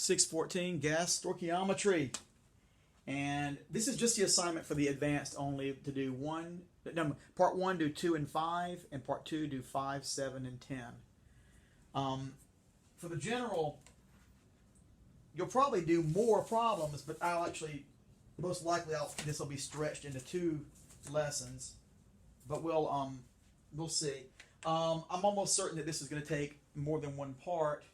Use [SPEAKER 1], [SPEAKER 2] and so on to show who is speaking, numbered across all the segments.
[SPEAKER 1] 614, Gas Stoichiometry. And this is just the assignment for the advanced only to do part 1 do 2 and 5, and part 2 do 5, 7, and 10. For the general, you'll probably do more problems, but most likely this will be stretched into 2 lessons. But we'll see. I'm almost certain that this is going to take more than one part,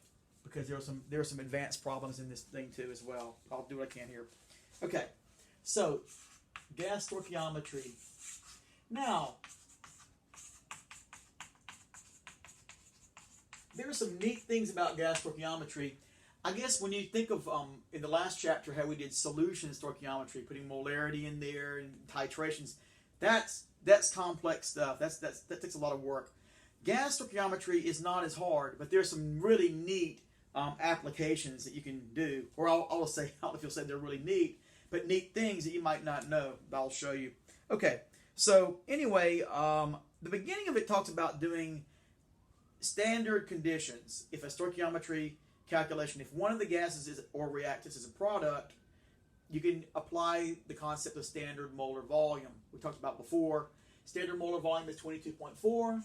[SPEAKER 1] because there are some advanced problems in this thing too as well. I'll do what I can here. Okay, so gas stoichiometry. Now, there are some neat things about gas stoichiometry. I guess when you think of in the last chapter how we did solution stoichiometry, putting molarity in there and titrations, that's complex stuff. That takes a lot of work. Gas stoichiometry is not as hard, but there's some really neat applications that you can do. Or I'll say, I don't know if you'll say they're really neat, but neat things that you might not know. I'll show you. Okay, so anyway, the beginning of it talks about doing standard conditions. If a stoichiometry calculation, if one of the gases or reactants is a product, you can apply the concept of standard molar volume. We talked about before. Standard molar volume is 22.4.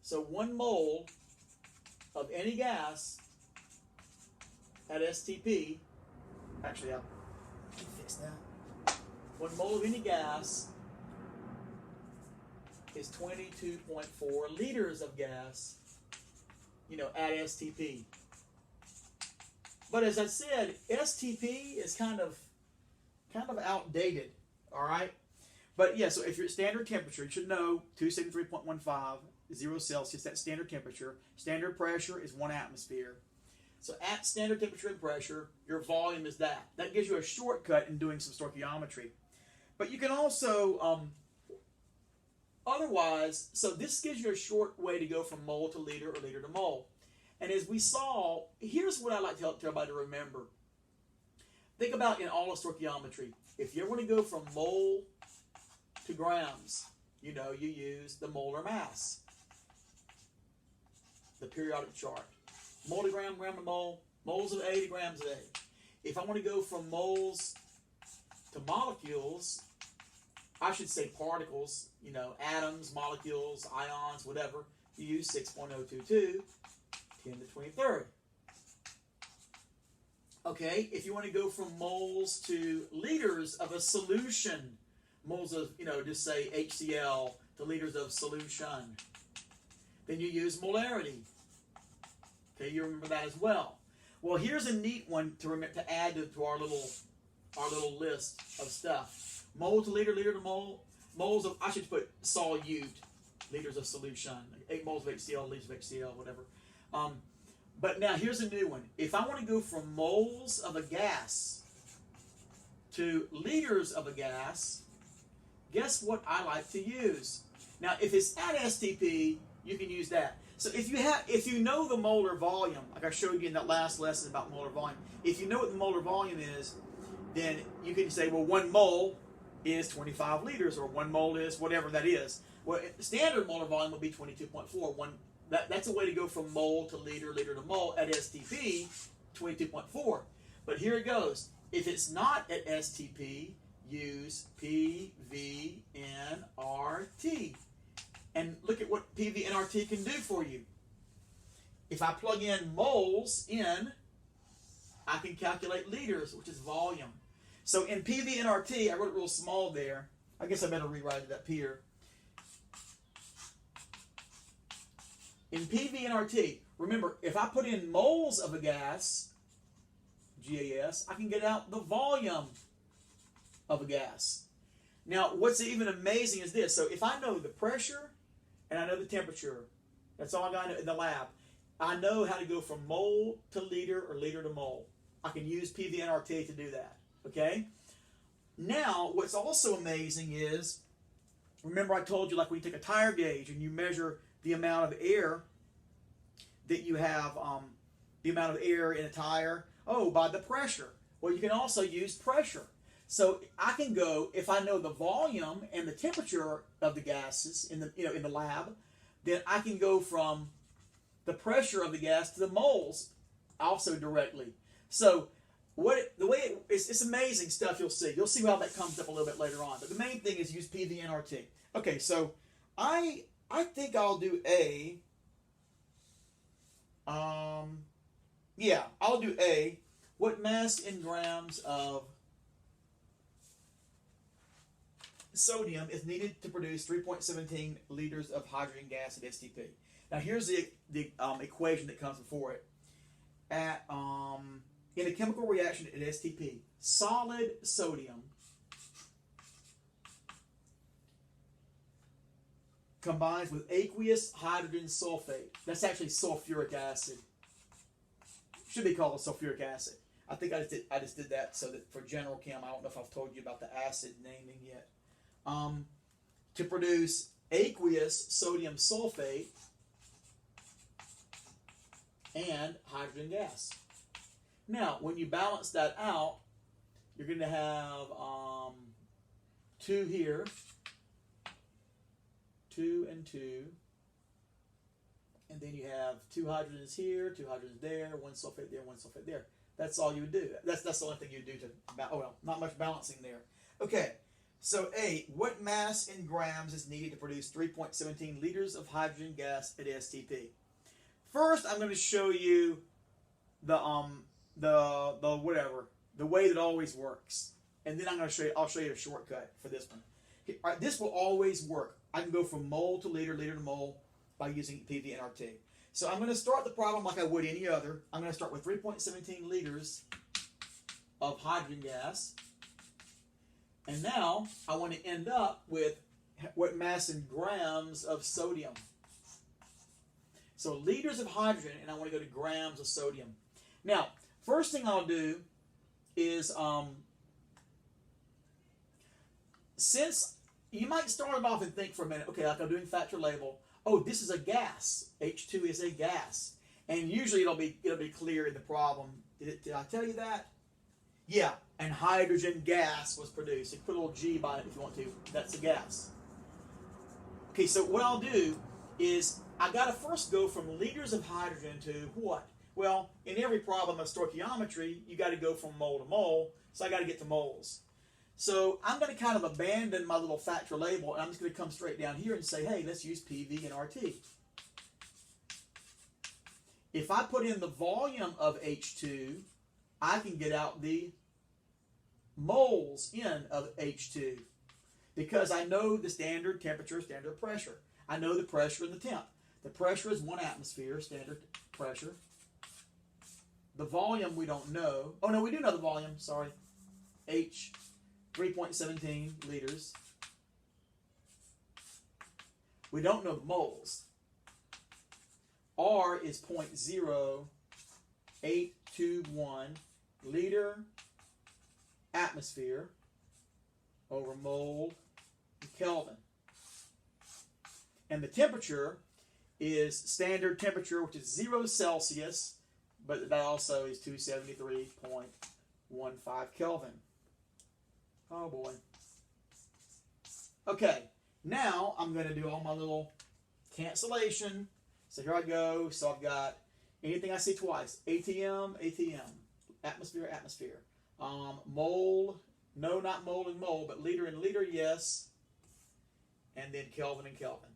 [SPEAKER 1] So 1 mole of any gas at STP, actually I can fix that. 1 mole of any gas is 22.4 liters of gas, at STP. But as I said, STP is kind of outdated, all right? But yeah, so if you're at standard temperature, you should know 273.15, 0 Celsius, that's standard temperature. Standard pressure is 1 atmosphere. So at standard temperature and pressure, your volume is that. That gives you a shortcut in doing some stoichiometry. But you can also, otherwise, so this gives you a short way to go from mole to liter or liter to mole. And as we saw, here's what I like to tell everybody to remember. Think about in all of stoichiometry, if you want to go from mole to grams, you use the molar mass, the periodic chart. Mole to gram, gram to mole, moles of A to grams of A. If I want to go from moles to molecules, I should say particles, atoms, molecules, ions, whatever, you use 6.022, 10 to the 23rd. Okay, if you want to go from moles to liters of a solution, moles of, just say HCl to liters of solution, then you use molarity. Okay, you remember that as well. Well, here's a neat one to add to our little list of stuff. Mole to liter, liter to mole. Moles of, I should put solute, liters of solution. 8 moles of HCl, liters of HCl, whatever. But now here's a new one. If I want to go from moles of a gas to liters of a gas, guess what I like to use? Now, if it's at STP, you can use that. So if you know the molar volume, like I showed you in that last lesson about molar volume, if you know what the molar volume is, then you can say, well, 1 mole is 25 liters, or 1 mole is whatever that is. Well, standard molar volume would be 22.4. That's a way to go from mole to liter, liter to mole at STP, 22.4. But here it goes. If it's not at STP, use PV nRT. And look at what PV nRT can do for you. If I plug in moles in, I can calculate liters, which is volume. So in PV nRT, I wrote it real small there. I guess I better rewrite it up here. In PV nRT, remember, if I put in moles of a gas, GAS, I can get out the volume of a gas. Now, what's even amazing is this. So if I know the pressure and I know the temperature, that's all I got in the lab. I know how to go from mole to liter or liter to mole. I can use PV nRT to do that. Okay? Now, what's also amazing is, remember I told you, like when you take a tire gauge and you measure the amount of air that you have, the amount of air in a tire, by the pressure. Well, you can also use pressure. So I can go, if I know the volume and the temperature of the gases in the lab, then I can go from the pressure of the gas to the moles also directly. So it's amazing stuff you'll see. You'll see how that comes up a little bit later on. But the main thing is use PVNRT. Okay, so I think I'll do A. Yeah, I'll do A. What mass in grams of sodium is needed to produce 3.17 liters of hydrogen gas at STP? Now here's the equation that comes before it. In a chemical reaction at STP, solid sodium combines with aqueous hydrogen sulfate. That's actually sulfuric acid. Should be called a sulfuric acid. I think I just did that so that for general chem, I don't know if I've told you about the acid naming yet. To produce aqueous sodium sulfate and hydrogen gas. Now, when you balance that out, you're going to have 2 here, 2 and 2, and then you have 2 hydrogens here, 2 hydrogens there, 1 sulfate there, 1 sulfate there. That's all you would do. That's the only thing you would do to, oh well, not much balancing there. Okay, so A, what mass in grams is needed to produce 3.17 liters of hydrogen gas at STP? First, I'm going to show you the way that it always works, and then I'll show you a shortcut for this one. Okay, all right, this will always work. I can go from mole to liter, liter to mole by using PVNRT. So I'm going to start the problem like I would any other. I'm going to start with 3.17 liters of hydrogen gas, and now I want to end up with what mass in grams of sodium. So liters of hydrogen, and I want to go to grams of sodium. Now, first thing I'll do is, since you might start it off and think for a minute, okay, like I'm doing factor label. Oh, this is a gas. H2 is a gas, and usually it'll be clear in the problem. Did I tell you that? Yeah, and hydrogen gas was produced. You put a little G by it if you want to. That's a gas. Okay, so what I'll do is I got to first go from liters of hydrogen to what? Well, in every problem of stoichiometry, you got to go from mole to mole, so I got to get to moles. So I'm going to kind of abandon my little factor label, and I'm just going to come straight down here and say, hey, let's use PV and RT. If I put in the volume of H2, I can get out the moles in of H2 because I know the standard temperature, standard pressure. I know the pressure and the temp. The pressure is 1 atmosphere, standard pressure. The volume we don't know. Oh, no, we do know the volume. Sorry. H, 3.17 liters. We don't know the moles. R is 0.0821 liter atmosphere over mole Kelvin. And the temperature is standard temperature, which is 0 Celsius, but that also is 273.15 Kelvin. Oh boy. Okay, now I'm going to do all my little cancellation. So here I go. So I've got anything I see twice. ATM, ATM. Atmosphere, atmosphere. Mole, no, not mole and mole, but liter and liter, yes. And then Kelvin and Kelvin.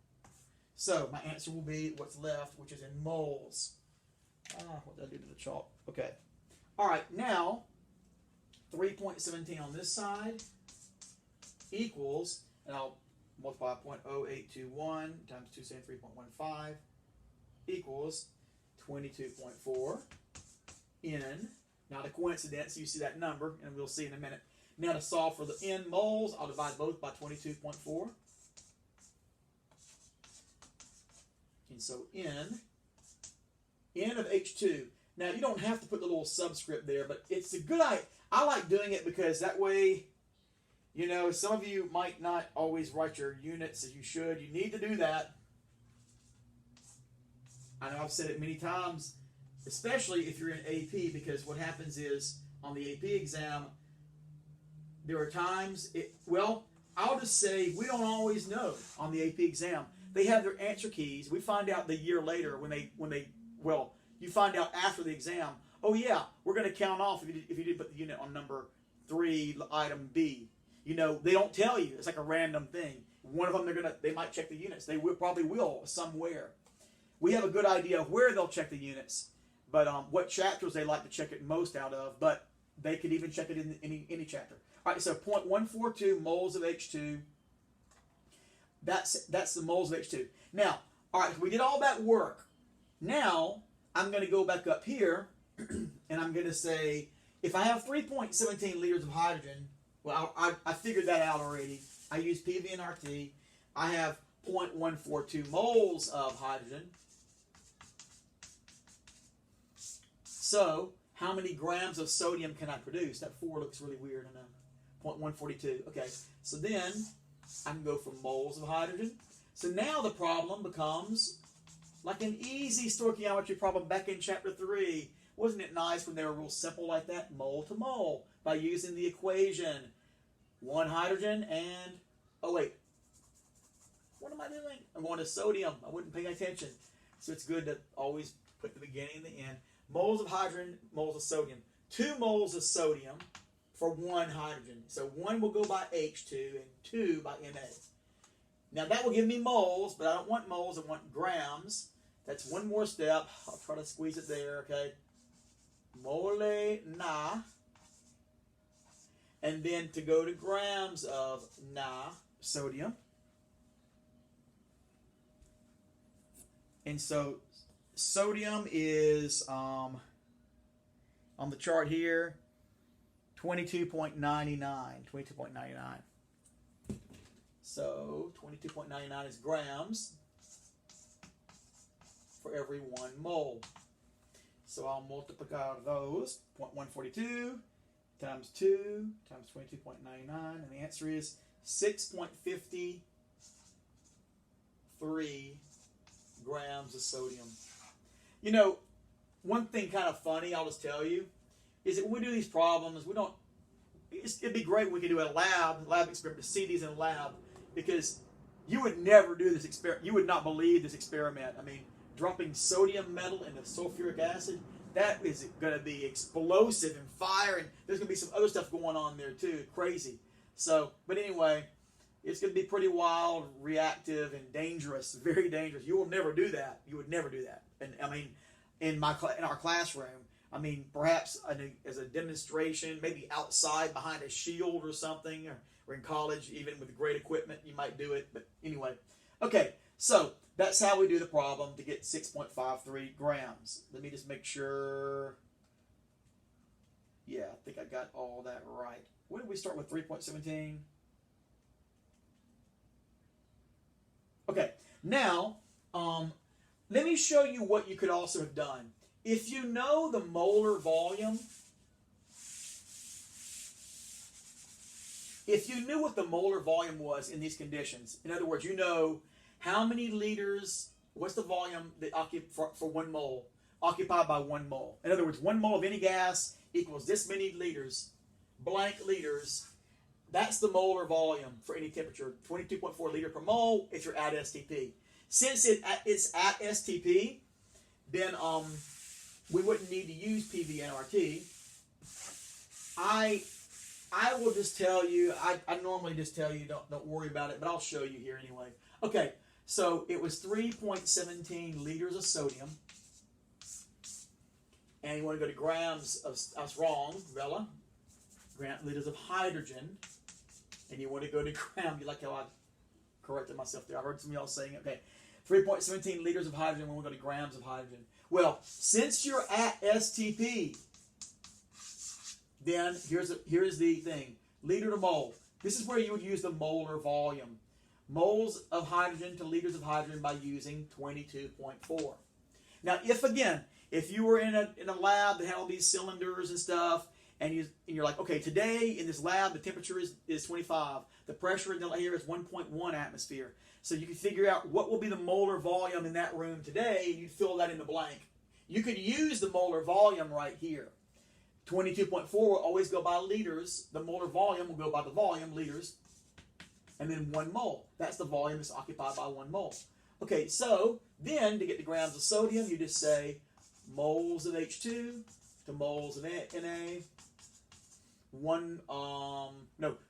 [SPEAKER 1] So my answer will be what's left, which is in moles. What did I do to the chalk? Okay. All right, now 3.17 on this side equals, and I'll multiply 0.0821 times 273.15 equals 22.4 N. Not a coincidence, you see that number, and we'll see in a minute. Now to solve for the N moles, I'll divide both by 22.4. And so N of H2. Now you don't have to put the little subscript there, but it's a good idea. I like doing it because that way, you know, some of you might not always write your units as you should. You need to do that. I know I've said it many times, especially if you're in AP, because what happens is on the AP exam, there are times, I'll just say we don't always know on the AP exam. They have their answer keys. We find out the year later when you find out after the exam, oh yeah, we're going to count off if you did put the unit on number 3, item B. You know, they don't tell you. It's like a random thing. One of them, they might check the units. They probably will somewhere. We have a good idea of where they'll check the units, but what chapters they like to check it most out of. But they could even check it in any chapter. All right, so 0.142 moles of H2. That's the moles of H2. Now, all right, we did all that work. Now I'm going to go back up here, and I'm going to say if I have 3.17 liters of hydrogen. Well, I figured that out already. I use PV and RT. I have 0.142 moles of hydrogen. So, how many grams of sodium can I produce? That 4 looks really weird, I know. 0.142. Okay, so then I can go from moles of hydrogen. So now the problem becomes like an easy stoichiometry problem back in chapter 3. Wasn't it nice when they were real simple like that? Mole to mole by using the equation. 1 hydrogen and, oh wait, what am I doing? I'm going to sodium. I wasn't paying attention. So it's good to always put the beginning and the end. Moles of hydrogen, moles of sodium. 2 moles of sodium for 1 hydrogen. So 1 will go by H2 and 2 by Na. Now that will give me moles, but I don't want moles, I want grams. That's one more step. I'll try to squeeze it there, okay? Mole na. And then to go to grams of Na, sodium. And so sodium is, on the chart here, 22.99. 22.99. So 22.99 is grams for every 1 mole. So I'll multiply those. 0.142 times 2 times 22.99, and the answer is 6.53 grams of sodium. You know, one thing kind of funny, I'll just tell you, is that when we do these problems, it'd be great when we could do a lab experiment to see these in a lab, because you would never do this experiment. You would not believe this experiment. I mean, dropping sodium metal into sulfuric acid, that is going to be explosive and fire, and there's going to be some other stuff going on there too. Crazy. So, but anyway, it's going to be pretty wild, reactive, and dangerous. Very dangerous. You will never do that. You would never do that. And I mean, in our classroom, I mean, perhaps as a demonstration, maybe outside behind a shield or something, or in college, even with great equipment, you might do it. But anyway, okay. So that's how we do the problem to get 6.53 grams. Let me just make sure. Yeah, I think I got all that right. When did we start with 3.17? Okay, now let me show you what you could also have done. If you know the molar volume, if you knew what the molar volume was in these conditions, in other words, you know how many liters, what's the volume that for 1 mole, occupied by 1 mole. In other words, 1 mole of any gas equals this many liters, blank liters. That's the molar volume for any temperature, 22.4 liter per mole if you're at STP. Since it's at STP, then we wouldn't need to use PV and RT. I will just tell you, I normally just tell you don't worry about it, but I'll show you here anyway. Okay, so it was 3.17 liters of sodium. And you want to go to grams of, I was wrong, Bella. Liters of hydrogen. And you want to go to gram. You like how I corrected myself there. I heard some of y'all saying it. Okay, 3.17 liters of hydrogen. We want to go to grams of hydrogen. Well, since you're at STP, then here's the thing. Liter to mole. This is where you would use the molar volume. Moles of hydrogen to liters of hydrogen by using 22.4. Now, if you were in a lab that had all these cylinders and stuff, and you're like, okay, today in this lab the temperature is 25. The pressure in the air is 1.1 atmosphere. So you can figure out what will be the molar volume in that room today, and you'd fill that in the blank. You could use the molar volume right here. 22.4 will always go by liters. The molar volume will go by the volume, liters. And then 1 mole. That's the volume that's occupied by 1 mole. Okay, so then to get the grams of sodium, you just say moles of H2 to moles of Na.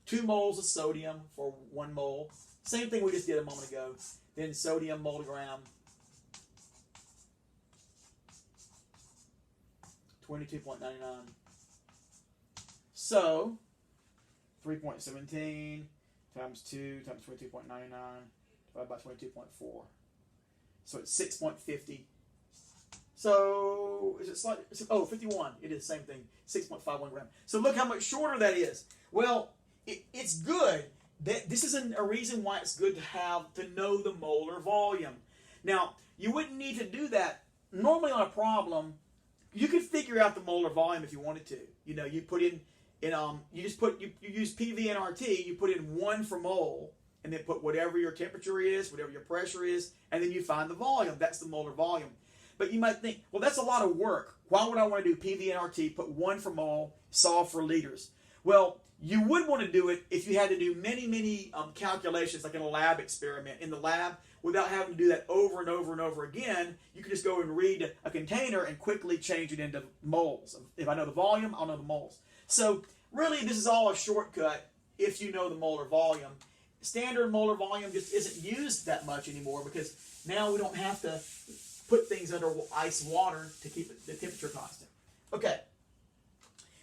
[SPEAKER 1] 2 moles of sodium for 1 mole. Same thing we just did a moment ago. Then sodium moltogram, 22.99. So 3.17 times 2 times 22.99 divided by 22.4. So it's 6.50. So is it slightly? Oh, 51. It is the same thing. 6.51 gram. So look how much shorter that is. Well, it's good. This is a reason why it's good to know the molar volume. Now, you wouldn't need to do that normally on a problem. You could figure out the molar volume if you wanted to. You know, you put in you use PV and RT. You put in 1 for mole, and then put whatever your temperature is, whatever your pressure is, and then you find the volume. That's the molar volume. But you might think, well, that's a lot of work. Why would I want to do PV and RT, put 1 for mole, solve for liters? Well, you would want to do it if you had to do many calculations, like in a lab experiment. In the lab, without having to do that over and over and over again, you can just go and read a container and quickly change it into moles. If I know the volume, I'll know the moles. So really, this is all a shortcut if you know the molar volume. Standard molar volume just isn't used that much anymore because now we don't have to put things under ice water to keep the temperature constant. Okay.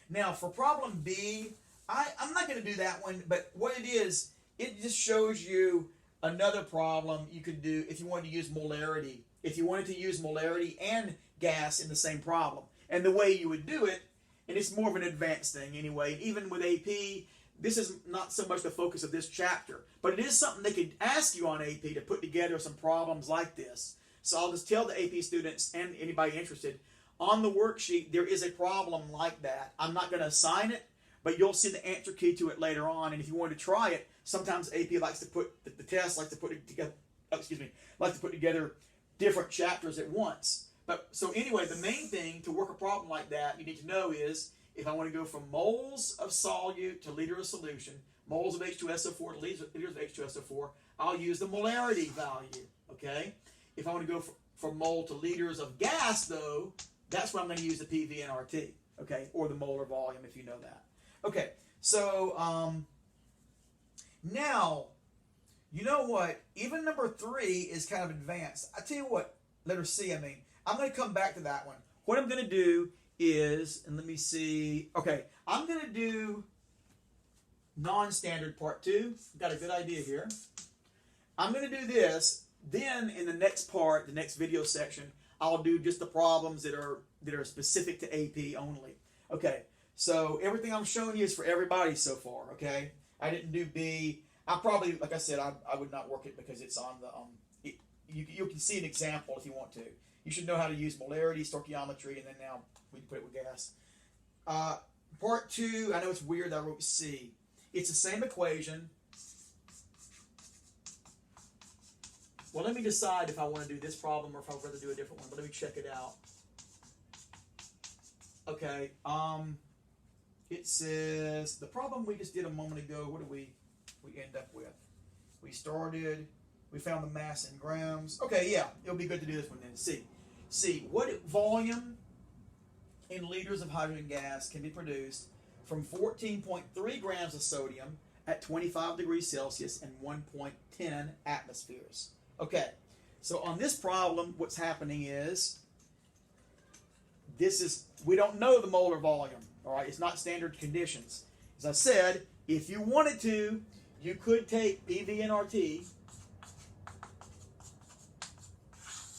[SPEAKER 1] Now for problem B, I'm not going to do that one, but what it is, it just shows you another problem you could do if you wanted to use molarity. If you wanted to use molarity and gas in the same problem. And the way you would do it, and it's more of an advanced thing anyway, even with AP, this is not so much the focus of this chapter, but it is something they could ask you on AP to put together some problems like this. So I'll just tell the AP students and anybody interested, on the worksheet there is a problem like that. I'm not going to assign it, but you'll see the answer key to it later on. And if you want to try it, sometimes AP likes to put the test likes to put it together. Likes to put together different chapters at once. But so anyway, the main thing to work a problem like that you need to know is if I want to go from moles of solute to liter of solution, moles of H2SO4 to liters of H2SO4, I'll use the molarity value. Okay. If I want to go from mole to liters of gas, though, that's when I'm going to use the PV and RT, okay, or the molar volume if you know that. Okay, so now, you know what? Even number 3 is kind of advanced. I tell you what, letter C, I'm going to come back to that one. What I'm going to do is, and let me see, okay, I'm going to do non-standard part 2. Got a good idea here. I'm going to do this. Then in the next part, the next video section, I'll do just the problems that are specific to AP only. Okay, so everything I'm showing you is for everybody so far. Okay, I didn't do B. I probably, like I said, I would not work it because it's on the you can see an example if you want to. You should know how to use molarity, stoichiometry, and then now we can put it with gas. Part 2, I know it's weird that I wrote C. It's the same equation. Well, let me decide if I want to do this problem or if I'd rather do a different one, but let me check it out. Okay, it says, the problem we just did a moment ago, what did we end up with? We found the mass in grams. Okay, yeah, it'll be good to do this one then. C, what volume in liters of hydrogen gas can be produced from 14.3 grams of sodium at 25 degrees Celsius and 1.10 atmospheres? Okay, so on this problem, what's happening is, we don't know the molar volume, all right? It's not standard conditions. As I said, if you wanted to, you could take PV and RT.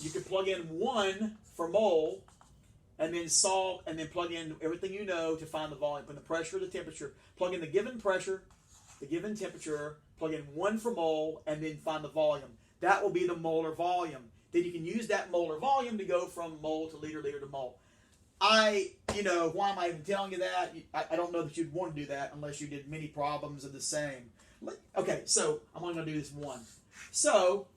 [SPEAKER 1] You could plug in 1 for mole, and then solve, and then plug in everything you know to find the volume. Put the pressure, the temperature, plug in the given pressure, the given temperature, plug in 1 for mole, and then find the volume. That will be the molar volume. Then you can use that molar volume to go from mole to liter, liter to mole. Why am I even telling you that? I don't know that you'd want to do that unless you did many problems of the same. Okay, so I'm only going to do this one. So,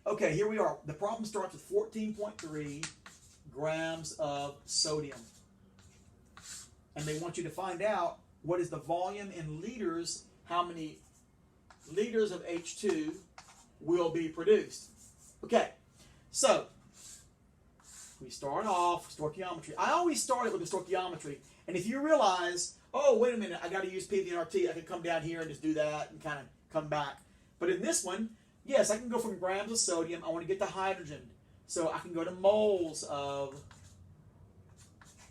[SPEAKER 1] okay, here we are. The problem starts with 14.3 grams of sodium. And they want you to find out what is the volume in liters, how many liters of H2 will be produced. Okay, so we start off stoichiometry. I always start it with the stoichiometry. And if you realize, oh, wait a minute, I got to use PV and RT, I can come down here and just do that and kind of come back. But in this one, yes, I can go from grams of sodium. I want to get to hydrogen. So I can go to moles of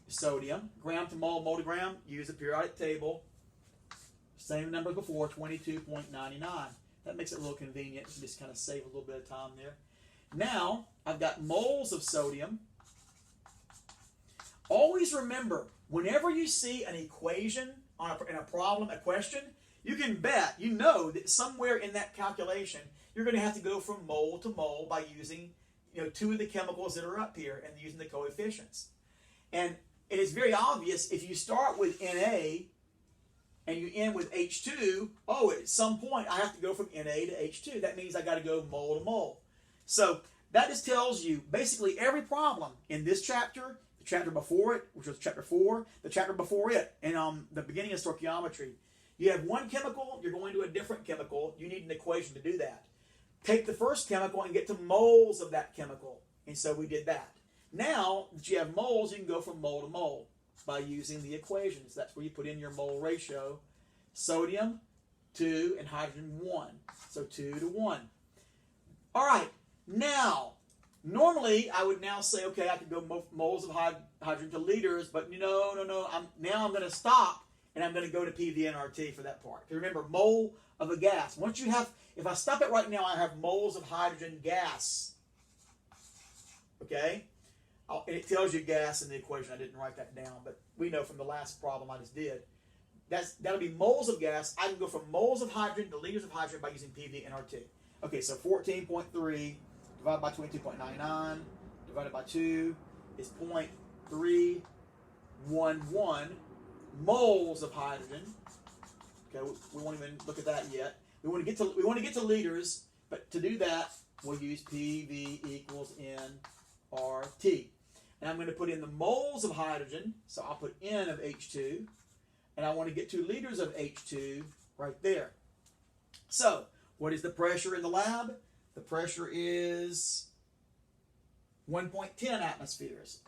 [SPEAKER 1] sodium. Gram to mole, mole to gram. Use the periodic table. Same number before, 22.99. That makes it a little convenient. You can just kind of save a little bit of time there. Now, I've got moles of sodium. Always remember, whenever you see an equation in a problem, a question, you can bet, you know that somewhere in that calculation, you're going to have to go from mole to mole by using, two of the chemicals that are up here and using the coefficients. And it is very obvious if you start with Na and you end with H2, at some point I have to go from Na to H2. That means I got to go mole to mole. So that just tells you basically every problem in this chapter, the chapter before it, which was chapter 4, the chapter before it, and the beginning of stoichiometry. You have one chemical, you're going to a different chemical, you need an equation to do that. Take the first chemical and get to moles of that chemical. And so we did that. Now that you have moles, you can go from mole to mole by using the equations. That's where you put in your mole ratio. Sodium, 2, and hydrogen, 1. So 2 to 1. All right. Now, normally I would now say, okay, I could go moles of hydrogen to liters, but no. Now I'm going to stop and I'm going to go to PV and RT for that part. Remember, mole of a gas. Once you have, if I stop it right now, I have moles of hydrogen gas. Okay? And it tells you gas in the equation. I didn't write that down, but we know from the last problem I just did. That'll be moles of gas. I can go from moles of hydrogen to liters of hydrogen by using PV and RT. Okay, so 14.3 divided by 22.99 divided by 2 is 0.311 moles of hydrogen. Okay, we won't even look at that yet. We want to get to liters, but to do that, we'll use PV equals nRT. And I'm going to put in the moles of hydrogen, so I'll put N of H2, and I want to get 2 liters of H2 right there. So, what is the pressure in the lab? The pressure is 1.10 atmospheres.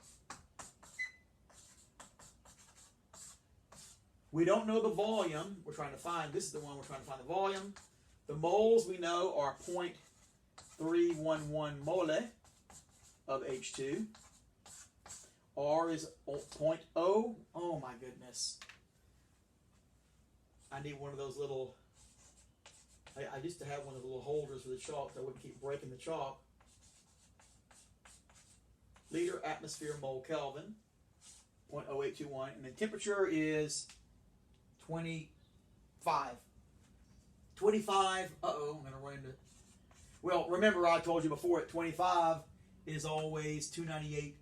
[SPEAKER 1] We don't know the volume we're trying to find. This is the one we're trying to find the volume. The moles we know are 0.311 mole of H2. R is 0.0. Oh my goodness. I need one of those little, I used to have one of the little holders for the chalk so I wouldn't keep breaking the chalk. Liter, atmosphere, mole, Kelvin, 0.0821. And then temperature is 25. 25, I'm going to run into, well, remember I told you before at 25 is always 298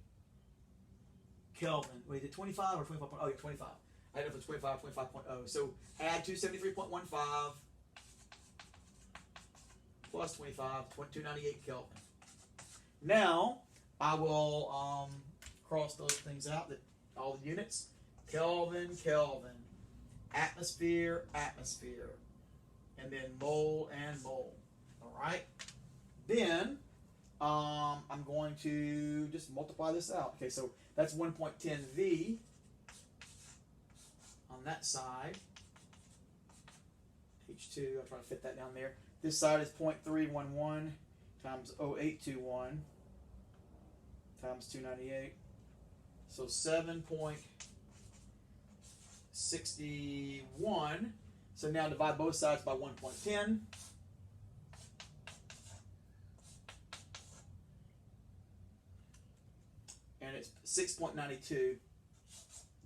[SPEAKER 1] Kelvin. Wait, is it 25 or 25? Oh, yeah, 25. I don't know if it's 25 or 25.0. So add 273.15 plus 25, 298 Kelvin. Now, I will cross those things out, that all the units. Kelvin, Kelvin. Atmosphere, atmosphere. And then mole and mole. All right? Then, I'm going to just multiply this out. Okay, so that's 1.10 V on that side. H2, I'll try to fit that down there. This side is 0.311 times 0821 times 298. So 7.61. So now divide both sides by 1.10. And it's 6.92.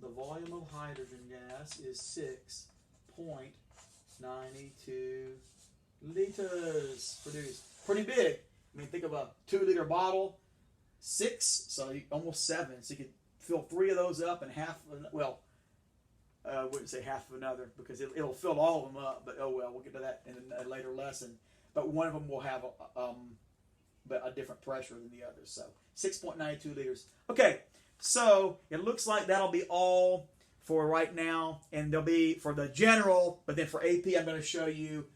[SPEAKER 1] The volume of hydrogen gas is 6.92 liters produced. Pretty big. I mean, think of a 2-liter bottle, 6, so almost 7. So you could fill 3 of those up and half, well, I wouldn't say half of another because it'll fill all of them up, but oh well, we'll get to that in a later lesson. But one of them will have a different pressure than the others. So 6.92 liters. Okay, so it looks like that'll be all for right now, and there'll be for the general, but then for AP, I'm going to show you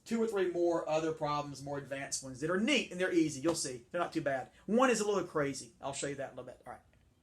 [SPEAKER 1] 2 or 3 more other problems, more advanced ones that are neat and they're easy. You'll see. They're not too bad. One is a little crazy. I'll show you that in a little bit. All right.